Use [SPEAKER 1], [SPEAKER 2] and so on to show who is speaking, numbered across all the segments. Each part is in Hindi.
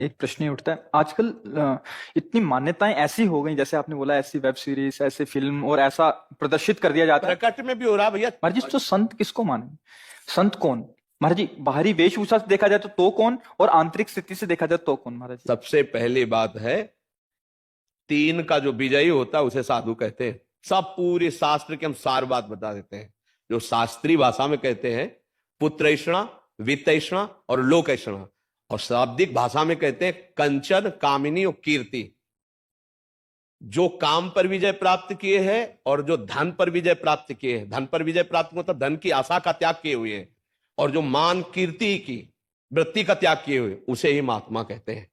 [SPEAKER 1] एक प्रश्न ही उठता है आजकल। इतनी मान्यताएं ऐसी हो गई, जैसे आपने बोला, ऐसी वेब सीरीज, ऐसे फिल्म और ऐसा प्रदर्शित कर दिया जाता है।
[SPEAKER 2] प्रकट में भी हो रहा भैया।
[SPEAKER 1] महाराज जी, तो संत किसको माने? संत कौन? महाराज जी, बाहरी वेशभूषा से देखा जाए तो कौन, और आंतरिक स्थिति से देखा जाए तो कौन महाराज जी?
[SPEAKER 2] सबसे पहली बात है, तीन का जो विजयी होता है उसे साधु कहते हैं। सब पूरे शास्त्र के हम सार बात बता देते हैं। जो शास्त्रीय भाषा में कहते हैं पुत्रैषणा, वित्तैषणा और लोकैषणा, और शाब्दिक भाषा में कहते हैं कंचन, कामिनी और कीर्ति। जो काम पर विजय प्राप्त किए हैं और जो धन पर विजय प्राप्त किए हैं, धन पर विजय प्राप्त मतलब धन की आशा का त्याग किए हुए हैं, और जो मान कीर्ति की वृत्ति का त्याग किए हुए, उसे ही महात्मा कहते हैं,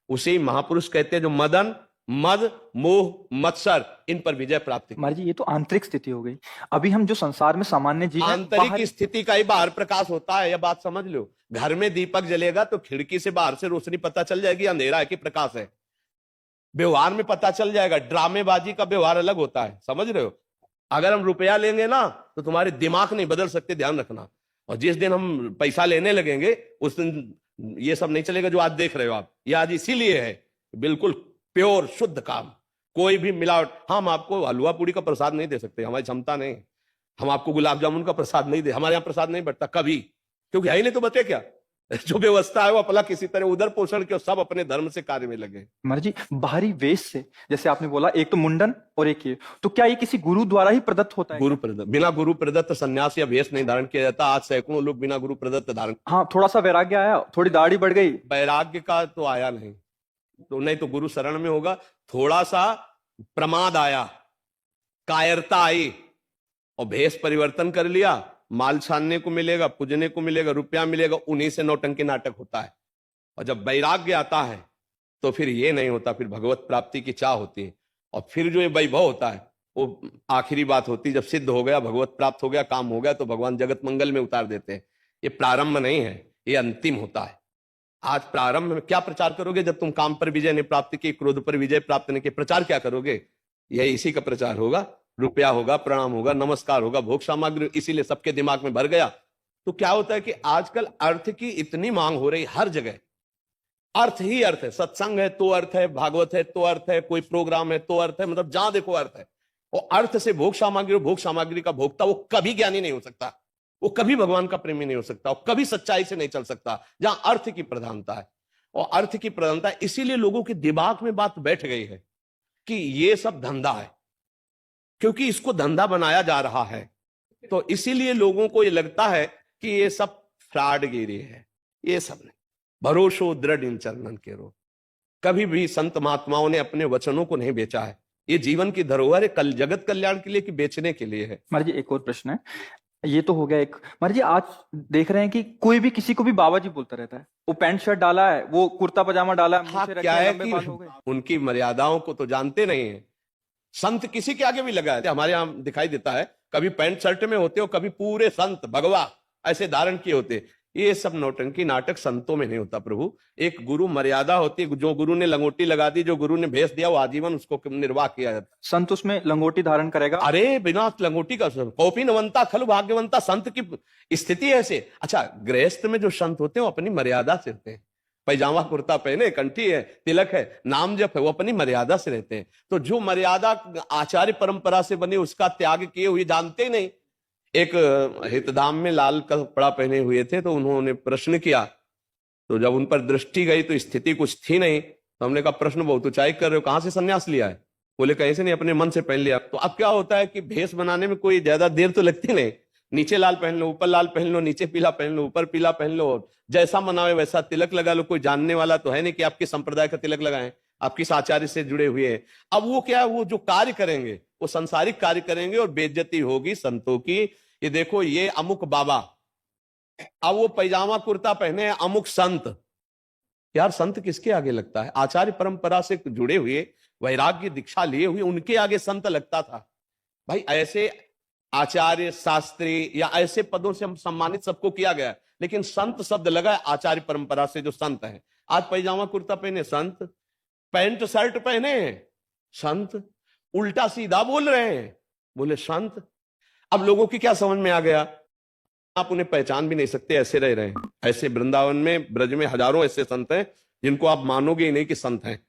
[SPEAKER 2] उसे ही महापुरुष कहते हैं। जो मदन, मद, मोह, मत्सर, इन पर विजय प्राप्त की।
[SPEAKER 1] महाराज जी, ये तो आंतरिक स्थिति हो गई। अभी हम जो संसार में सामान्य जीव हैं,
[SPEAKER 2] आंतरिक स्थिति का ही बाहर प्रकाश होता है, यह बात समझ लो। घर में दीपक जलेगा तो खिड़की से बाहर से रोशनी पता चल जाएगी अंधेरा है कि प्रकाश है। व्यवहार में पता चल जाएगा। ड्रामेबाजी का व्यवहार अलग होता है, समझ रहे हो। अगर हम रुपया लेंगे ना तो तुम्हारे दिमाग नहीं बदल सकते, ध्यान रखना। और जिस दिन हम पैसा लेने लगेंगे उस दिन ये सब नहीं चलेगा जो आज देख रहे हो आप। ये आज इसीलिए है बिल्कुल प्योर शुद्ध काम, कोई भी मिलावट। हम आपको हलवा पूड़ी का प्रसाद नहीं दे सकते, हमारी क्षमता नहीं। हम आपको गुलाब जामुन का प्रसाद नहीं दे, हमारे यहाँ प्रसाद नहीं बटता कभी, क्योंकि है ही नहीं तो बचे क्या। जो व्यवस्था है वो अपना किसी तरह उधर पोषण के, सब अपने धर्म से कार्य में लगे।
[SPEAKER 1] महाराज जी, बाहरी वेश से, जैसे आपने बोला, एक तो मुंडन और एक ये, तो क्या ये किसी गुरु द्वारा ही प्रदत्त होता है?
[SPEAKER 2] गुरु प्रदत्त, बिना गुरु प्रदत्त सन्यास या वेश नहीं धारण किया जाता। आज सैकड़ों लोग बिना गुरु प्रदत्त धारण।
[SPEAKER 1] हाँ, थोड़ा सा वैराग्य आया, थोड़ी दाढ़ी बढ़ गई,
[SPEAKER 2] वैराग्य का तो आया नहीं, तो नहीं तो गुरु शरण में होगा। थोड़ा सा प्रमाद आया, कायरता आई, और भेष परिवर्तन कर लिया, माल छानने को मिलेगा, पूजने को मिलेगा, रुपया मिलेगा, उन्हीं से नौटंकी नाटक होता है। और जब वैराग्य आता है तो फिर ये नहीं होता, फिर भगवत प्राप्ति की चाह होती है। और फिर जो ये वैभव होता है वो आखिरी बात होती है। जब सिद्ध हो गया, भगवत प्राप्त हो गया, काम हो गया, तो भगवान जगत मंगल में उतार देते हैं। ये प्रारंभ नहीं है, ये अंतिम होता है। आज प्रारंभ में क्या प्रचार करोगे? जब तुम काम पर विजय नहीं प्राप्त की, क्रोध पर विजय प्राप्त नहीं की, प्रचार क्या करोगे? यह इसी का प्रचार होगा। रुपया होगा, प्रणाम होगा, नमस्कार होगा, भोग सामग्री, इसीलिए सबके दिमाग में भर गया। तो क्या होता है कि आजकल अर्थ की इतनी मांग हो रही, हर जगह अर्थ ही अर्थ है। सत्संग है तो अर्थ है, भागवत है तो अर्थ है, कोई प्रोग्राम है तो अर्थ है, मतलब जहां देखो अर्थ है। और अर्थ से भोग सामग्री, भोग सामग्री का भोक्ता वो कभी ज्ञानी नहीं हो सकता, वो कभी भगवान का प्रेमी नहीं हो सकता, वो कभी सच्चाई से नहीं चल सकता, जहां अर्थ की प्रधानता है। और अर्थ की प्रधानता है, इसीलिए लोगों के दिमाग में बात बैठ गई है कि ये सब धंधा है, क्योंकि इसको धंधा बनाया जा रहा है। तो इसीलिए लोगों को ये लगता है कि ये सब फ्रॉडगिरी है। ये सब नहीं, भरोसो दृढ़ इन चरणन के रो। कभी भी संत महात्माओं ने अपने वचनों को नहीं बेचा है। ये जीवन की धरोहर है, कल जगत कल्याण के लिए कि बेचने के लिए है।
[SPEAKER 1] महाराज जी, एक और प्रश्न है। ये तो हो गया एक। महाराज जी, आज देख रहे हैं कि कोई भी किसी को भी बाबा जी बोलता रहता है। वो पैंट शर्ट डाला है, वो कुर्ता पजामा डाला है,
[SPEAKER 2] हाँ, क्या है कि उनकी मर्यादाओं को तो जानते नहीं है। संत किसी के आगे भी लगा है, हमारे यहाँ दिखाई देता है, कभी पैंट शर्ट में होते हो, कभी पूरे संत भगवा ऐसे धारण किए होते। ये सब नौटंकी नाटक संतों में नहीं होता प्रभु। एक गुरु मर्यादा होती है। जो गुरु ने लंगोटी लगा दी, जो गुरु ने भेष दिया, वो आजीवन उसको निर्वाह किया जाता।
[SPEAKER 1] संत उसमें लंगोटी धारण करेगा?
[SPEAKER 2] अरे बिना लंगोटी का कौपी नवंता खलु भाग्यवंता, संत की स्थिति ऐसे। अच्छा, गृहस्थ में जो संत होते हैं वो अपनी मर्यादा से रहते हैं। पैजामा कुर्ता पहने, कंठी है, तिलक है, नाम जप है, वो अपनी मर्यादा से रहते हैं। तो जो मर्यादा आचार्य परंपरा से बनी उसका त्याग किए हुए जानते ही नहीं। एक हितधाम में लाल कपड़ा पहने हुए थे, तो उन्होंने प्रश्न किया, तो जब उन पर दृष्टि गई तो स्थिति कुछ थी नहीं। तो हमने कहा प्रश्न बहुत ऊंचाई कर रहे हो, कहां से संन्यास लिया है? बोले कहीं से नहीं, अपने मन से पहन लिया। तो अब क्या होता है कि भेष बनाने में कोई ज्यादा देर तो लगती नहीं। नीचे लाल पहन लो, ऊपर लाल पहन लो, नीचे पीला पहन लो, ऊपर पीला पहन लो, जैसा मनावे वैसा तिलक लगा लो। कोई जानने वाला तो है नहीं कि आपके संप्रदाय का तिलक लगाएं, आप किस आचार्य से जुड़े हुए हैं। अब वो क्या है, वो जो कार्य करेंगे वो संसारिक कार्य करेंगे और बेइज्जती होगी संतों की। ये देखो, ये अमुक बाबा, अब वो पैजामा कुर्ता पहने अमुक संत। यार, संत किसके आगे लगता है? आचार्य परंपरा से जुड़े हुए, वैराग्य दीक्षा लिए हुए, उनके आगे संत लगता था। भाई, ऐसे आचार्य, शास्त्री या ऐसे पदों से हम सम्मानित सबको किया गया, लेकिन संत शब्द लगा आचार्य परंपरा से जो संत है। आज पैजामा कुर्ता पहने संत, पैंट शर्ट पहने संत, उल्टा सीधा बोल रहे हैं, बोले संत। अब लोगों की क्या समझ में आ गया? आप उन्हें पहचान भी नहीं सकते, ऐसे रह रहे हैं। ऐसे वृंदावन में, ब्रज में हजारों ऐसे संत हैं जिनको आप मानोगे ही नहीं कि संत हैं।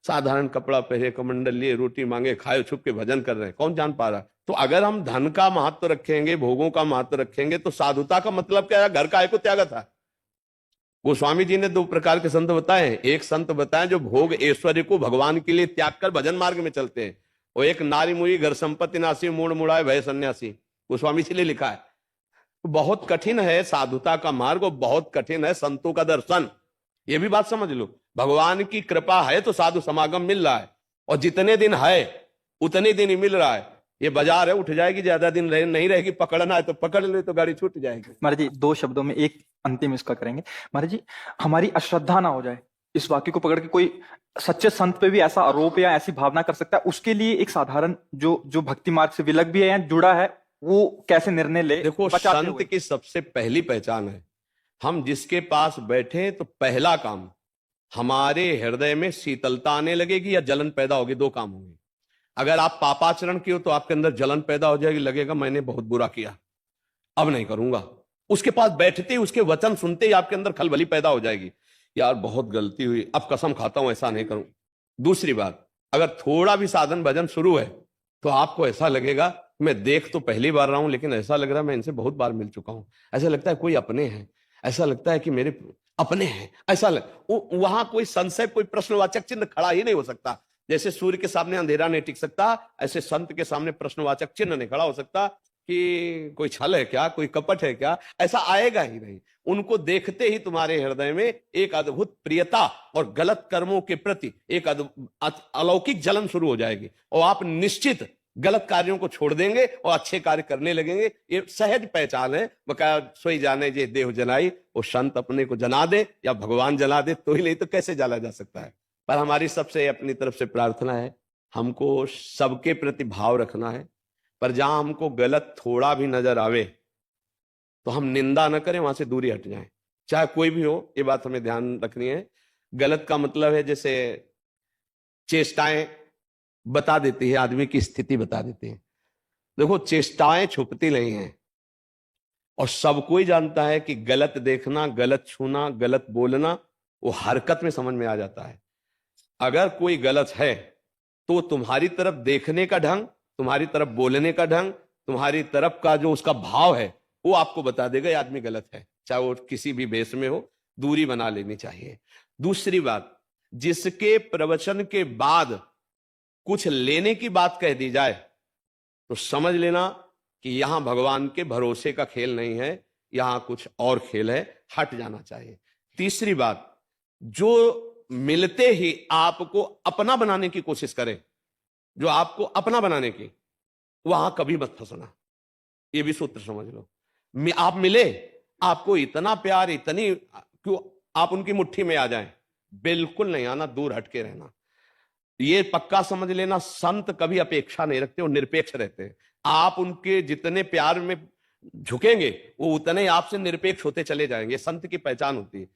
[SPEAKER 2] साधारण कपड़ा पहने, कमंडल लिए, रोटी मांगे, खाए, छुप के भजन कर रहे हैं, कौन जान पा रहा है। तो अगर हम धन का महत्व रखेंगे, भोगों का महत्व रखेंगे, तो साधुता का मतलब क्या है? घर का को त्यागा था। गोस्वामी जी ने दो प्रकार के संत बताए हैं। एक संत बताए जो भोग ऐश्वर्य को भगवान के लिए त्याग कर भजन मार्ग में चलते हैं, और एक नारी मुई घर संपत्ति नासी मूड मुड़ाए भय सन्यासी, गोस्वामी जी ने लिखा है। तो बहुत कठिन है साधुता का मार्ग, और बहुत कठिन है संतों का दर्शन। ये भी बात समझ लो, भगवान की कृपा है तो साधु समागम मिल रहा है, और जितने दिन है उतने दिन ही मिल रहा है। ये बाजार है, उठ जाएगी, ज्यादा दिन नहीं रहेगी। पकड़ना है तो पकड़ ले, तो गाड़ी छूट जाएगी।
[SPEAKER 1] महाराज जी, दो शब्दों में एक अंतिम इसका करेंगे। महाराज जी, हमारी अश्रद्धा ना हो जाए, इस वाक्य को पकड़ के कोई सच्चे संत पे भी ऐसा आरोप या ऐसी भावना कर सकता है, उसके लिए एक साधारण जो जो भक्ति मार्ग से विलग भी है या जुड़ा है, वो कैसे निर्णय ले?
[SPEAKER 2] देखो, संत की सबसे पहली पहचान है, हम जिसके पास बैठे तो पहला काम, हमारे हृदय में शीतलता आने लगेगी या जलन पैदा होगी। दो काम होंगे। अगर आप पापाचरण किए हो तो आपके अंदर जलन पैदा हो जाएगी, लगेगा मैंने बहुत बुरा किया, अब नहीं करूंगा। उसके पास बैठते ही, उसके वचन सुनते ही आपके अंदर खलबली पैदा हो जाएगी, यार बहुत गलती हुई, अब कसम खाता हूं ऐसा नहीं करूं। दूसरी बात, अगर थोड़ा भी साधन भजन शुरू है तो आपको ऐसा लगेगा, मैं देख तो पहली बार रहा हूं लेकिन ऐसा लग रहा है मैं इनसे बहुत बार मिल चुका हूं। ऐसा लगता है कोई अपने हैं, ऐसा लगता है कि मेरे अपने हैं, ऐसा वहां कोई संशय, कोई प्रश्नवाचक चिन्ह खड़ा ही नहीं हो सकता। जैसे सूर्य के सामने अंधेरा नहीं टिक सकता, ऐसे संत के सामने प्रश्नवाचक चिन्ह नहीं खड़ा हो सकता कि कोई छल है क्या, कोई कपट है क्या, ऐसा आएगा ही नहीं। उनको देखते ही तुम्हारे हृदय में एक अद्भुत प्रियता और गलत कर्मों के प्रति एक अलौकिक जलन शुरू हो जाएगी, और आप निश्चित गलत कार्यों को छोड़ देंगे और अच्छे कार्य करने लगेंगे। ये सहज पहचान है। बकाया सोई जाने जे देह जलाई, वो संत अपने को जना दे या भगवान जला दे तो ही, नहीं तो कैसे जला जा सकता है। पर हमारी सबसे अपनी तरफ से प्रार्थना है, हमको सबके प्रति भाव रखना है, पर जहां हमको गलत थोड़ा भी नजर आवे तो हम निंदा न करें, वहां से दूरी हट जाएं, चाहे कोई भी हो। ये बात हमें ध्यान रखनी है। गलत का मतलब है जैसे चेष्टाएं बता देती है, आदमी की स्थिति बता देती है। देखो, चेष्टाएं छुपती नहीं है, और सबको ही जानता है कि गलत देखना, गलत छूना, गलत बोलना वो हरकत में समझ में आ जाता है। अगर कोई गलत है तो तुम्हारी तरफ देखने का ढंग, तुम्हारी तरफ बोलने का ढंग, तुम्हारी तरफ का जो उसका भाव है वो आपको बता देगा ये आदमी गलत है, चाहे वो किसी भी भेष में हो। दूरी बना लेनी चाहिए। दूसरी बात, जिसके प्रवचन के बाद कुछ लेने की बात कह दी जाए तो समझ लेना कि यहां भगवान के भरोसे का खेल नहीं है, यहां कुछ और खेल है, हट जाना चाहिए। तीसरी बात, जो मिलते ही आपको अपना बनाने की कोशिश करे, जो आपको अपना बनाने की, वहां कभी मत फंसना। ये भी सूत्र समझ लो। आप मिले, आपको इतना प्यार, इतनी, क्यों आप उनकी मुट्ठी में आ जाएं, बिल्कुल नहीं आना, दूर हटके रहना। ये पक्का समझ लेना, संत कभी अपेक्षा नहीं रखते, वो निरपेक्ष रहते हैं। आप उनके जितने प्यार में झुकेंगे वो उतने आपसे निरपेक्ष होते चले जाएंगे। संत की पहचान होती है।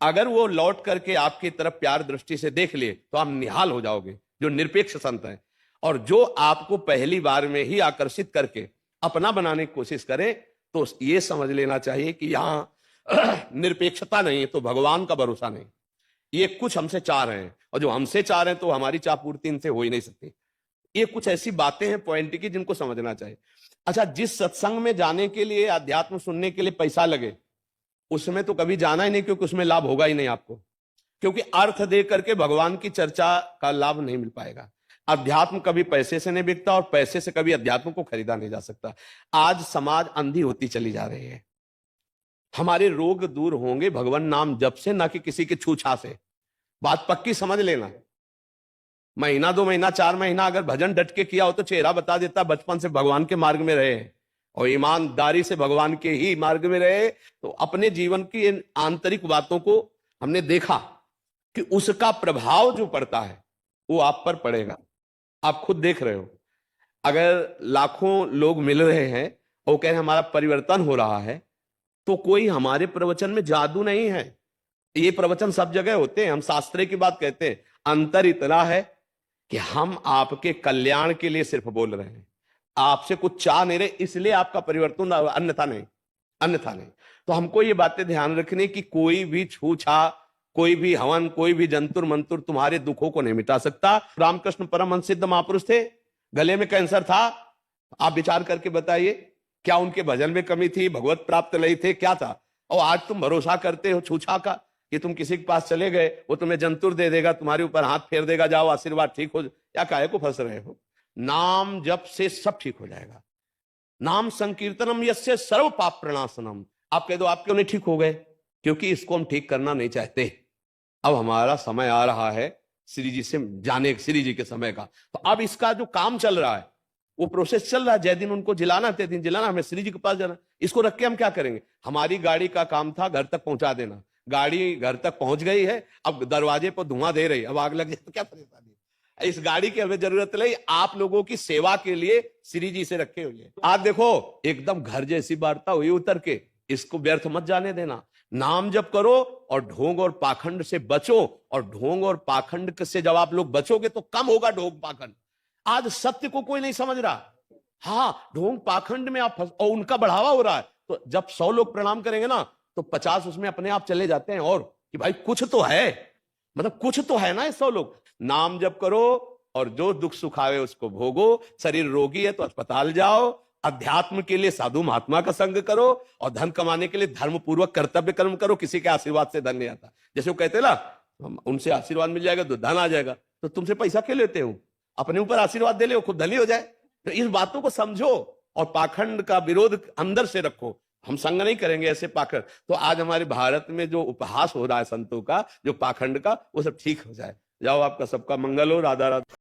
[SPEAKER 2] अगर वो लौट करके आपकी तरफ प्यार दृष्टि से देख लिए तो आप निहाल हो जाओगे, जो निरपेक्ष संत है। और जो आपको पहली बार में ही आकर्षित करके अपना बनाने की कोशिश करे तो ये समझ लेना चाहिए कि यहां निरपेक्षता नहीं है, तो भगवान का भरोसा नहीं। ये कुछ हमसे चाह रहे हैं, और जो हमसे चाह रहे हैं तो हमारी चाह पूर्ति इनसे हो ही नहीं सकती। ये कुछ ऐसी बातें हैं पॉइंट की, जिनको समझना चाहिए। अच्छा, जिस सत्संग में जाने के लिए, अध्यात्म सुनने के लिए पैसा लगे, उसमें तो कभी जाना ही नहीं, क्योंकि उसमें लाभ होगा ही नहीं आपको। क्योंकि अर्थ दे करके भगवान की चर्चा का लाभ नहीं मिल पाएगा। अध्यात्म कभी पैसे से नहीं बिकता, और पैसे से कभी अध्यात्म को खरीदा नहीं जा सकता। आज समाज अंधी होती चली जा रही है। हमारे रोग दूर होंगे भगवान नाम जप से, ना कि किसी के छूछा से। बात पक्की समझ लेना। महीना, 2 महीना, 4 महीना अगर भजन डट के किया हो तो चेहरा बता देता बचपन से भगवान के मार्ग में रहे और ईमानदारी से भगवान के ही मार्ग में रहे, तो अपने जीवन की इन आंतरिक बातों को हमने देखा कि उसका प्रभाव जो पड़ता है वो आप पर पड़ेगा। आप खुद देख रहे हो। अगर लाखों लोग मिल रहे हैं और वो कह रहे हैं हमारा परिवर्तन हो रहा है, तो कोई हमारे प्रवचन में जादू नहीं है। ये प्रवचन सब जगह होते हैं, हम शास्त्र की बात कहते हैं। अंतर इतना है कि हम आपके कल्याण के लिए सिर्फ बोल रहे हैं, आपसे कुछ चाह नहीं रहे, इसलिए आपका परिवर्तन, अन्यथा नहीं, अन्यथा नहीं। तो हमको ये बातें ध्यान रखने की, कोई भी छूछा, कोई भी हवन, कोई भी जंतुर मंतुर तुम्हारे दुखों को नहीं मिटा सकता। रामकृष्ण परमहंस सिद्ध महापुरुष थे, गले में कैंसर था, आप विचार करके बताइए, क्या उनके भजन में कमी थी, भगवत प्राप्त नहीं थे, क्या था? और आज तुम भरोसा करते हो छूछा का कि तुम किसी के पास चले गए, वो तुम्हें जंतुर दे देगा, तुम्हारे ऊपर हाथ फेर देगा, जाओ आशीर्वाद ठीक हो, या काहे को फंस रहे हो? नाम जप से सब ठीक हो जाएगा। नाम संकीर्तनम यस्य सर्व पाप प्रणाशनम। आप कह दो आप क्यों नहीं ठीक हो गए? क्योंकि इसको हम ठीक करना नहीं चाहते। अब हमारा समय आ रहा है श्री जी से जाने, श्री जी के समय का। तो अब इसका जो काम चल रहा है, वो प्रोसेस चल रहा है। जय दिन उनको जिलाना, ते दिन जिलाना, हमें श्री जी के पास जाना। इसको रख के हम क्या करेंगे? हमारी गाड़ी का काम था घर तक पहुंचा देना, गाड़ी घर तक पहुंच गई है, अब दरवाजे पर धुआं दे रही, अब आग लग जाए तो क्या परेशानी? इस गाड़ी की हमें जरूरत नहीं, आप लोगों की सेवा के लिए श्री जी से रखे हुए। आज देखो एकदम घर जैसी वार्ता हुई उतर के, इसको व्यर्थ मत जाने देना। नाम जप करो और ढोंग और पाखंड से बचो। और ढोंग और पाखंड से जब आप लोग बचोगे तो कम होगा ढोंग पाखंड। आज सत्य को कोई नहीं समझ रहा। हाँ, ढोंग पाखंड में आप और उनका बढ़ावा हो रहा है। तो जब 100 लोग प्रणाम करेंगे ना, तो 50 उसमें अपने आप चले जाते हैं, और कि भाई कुछ तो है, मतलब कुछ तो है ना। ये 100 लोग नाम जप करो और जो दुख सुख आवे उसको भोगो। शरीर रोगी है तो अस्पताल जाओ, अध्यात्म के लिए साधु महात्मा का संग करो, और धन कमाने के लिए धर्म पूर्वक कर्तव्य कर्म करो। किसी के आशीर्वाद से धन नहीं आता। जैसे वो कहते ना, उनसे आशीर्वाद मिल जाएगा तो धन आ जाएगा। तो तुमसे पैसा क्यों लेते हो? अपने ऊपर आशीर्वाद दे ले, खुद धनी हो जाए। तो इस बातों को समझो और पाखंड का विरोध अंदर से रखो। हम संग नहीं करेंगे ऐसे पाखंड। तो आज हमारे भारत में जो उपहास हो रहा है संतों का, जो पाखंड का, वो सब ठीक हो जाए। जाओ, आपका सबका मंगल हो। राधा राधा।